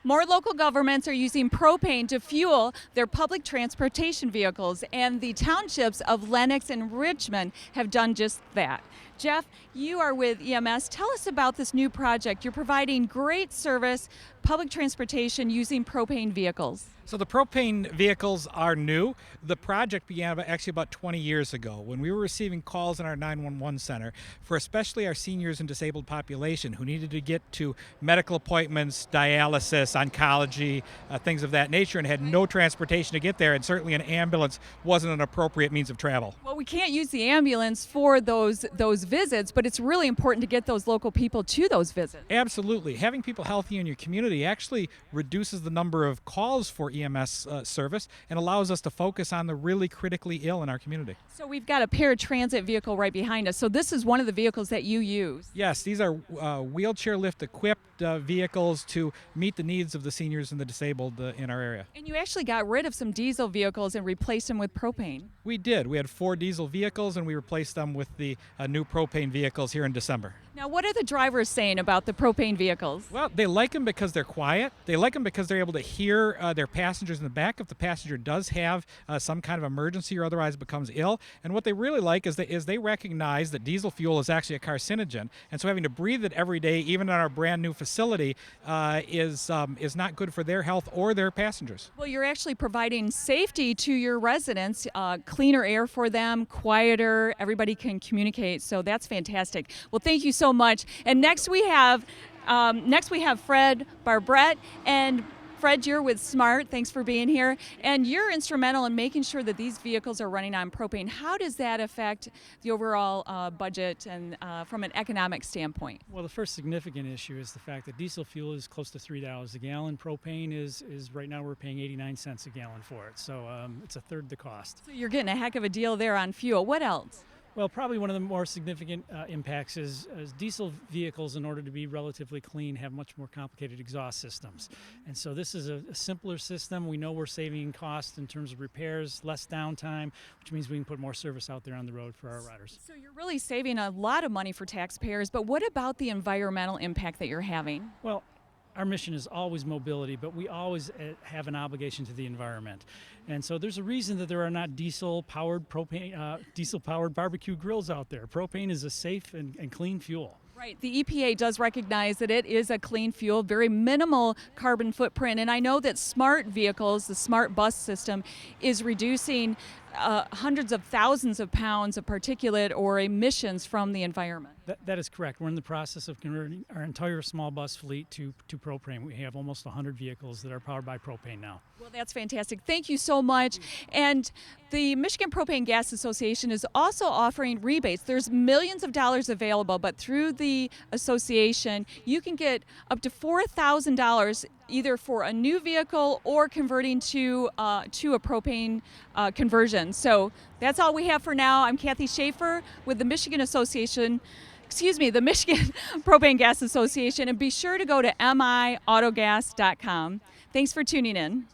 More local governments are using propane to fuel their public transportation vehicles, and the townships of Lennox and Richmond have done just that. Jeff, you are with EMS. Tell us about this new project. You're providing great service, public transportation using propane vehicles. So the propane vehicles are new. The project began actually about 20 years ago when we were receiving calls in our 911 center for especially our seniors and disabled population who needed to get to medical appointments, dialysis, oncology, things of that nature, and had no transportation to get there, and certainly an ambulance wasn't an appropriate means of travel. Well, we can't use the ambulance for those visits, but it's really important to get those local people to those visits. Absolutely. Having people healthy in your community actually reduces the number of calls for EMS service and allows us to focus on the really critically ill in our community. So we've got a paratransit vehicle right behind us. So this is one of the vehicles that you use. Yes, these are wheelchair lift equipped vehicles to meet the needs of the seniors and the disabled in our area. And you actually got rid of some diesel vehicles and replaced them with propane. We did. We had 4 diesel vehicles and we replaced them with the new propane vehicles here in December. Now, what are the drivers saying about the propane vehicles? Well, they like them because they're quiet. They like them because they're able to hear their passengers in the back if the passenger does have some kind of emergency or otherwise becomes ill. And what they really like is they recognize that diesel fuel is actually a carcinogen, and so having to breathe it every day, even in our brand new facility, is not good for their health or their passengers. Well, you're actually providing safety to your residents, cleaner air for them, quieter, everybody can communicate, so that's fantastic. Well, thank you so much. And next we have Fred Barbrett, and Fred, you're with Smart. Thanks for being here. And you're instrumental in making sure that these vehicles are running on propane. How does that affect the overall budget and from an economic standpoint? Well, the first significant issue is the fact that diesel fuel is close to $3 a gallon. Propane is right now we're paying 89 cents a gallon for it. So it's a third the cost. So you're getting a heck of a deal there on fuel. What else? Well, probably one of the more significant impacts is diesel vehicles, in order to be relatively clean, have much more complicated exhaust systems. And so this is a simpler system. We know we're saving costs in terms of repairs, less downtime, which means we can put more service out there on the road for our riders. So you're really saving a lot of money for taxpayers, but what about the environmental impact that you're having? Well, our mission is always mobility, but we always have an obligation to the environment. And so there's a reason that there are not diesel-powered barbecue grills out there. Propane is a safe and clean fuel. Right. The EPA does recognize that it is a clean fuel, very minimal carbon footprint. And I know that smart vehicles, the smart bus system, is reducing hundreds of thousands of pounds of particulate or emissions from the environment. That is correct. We're in the process of converting our entire small bus fleet to propane. We have almost 100 vehicles that are powered by propane now. Well, that's fantastic. Thank you so much. And the Michigan Propane Gas Association is also offering rebates. There's millions of dollars available, but through the association, you can get up to $4,000 either for a new vehicle or converting to a propane conversion. So that's all we have for now. I'm Kathy Schaefer with the Michigan Propane Gas Association, and be sure to go to miautogas.com. Thanks for tuning in.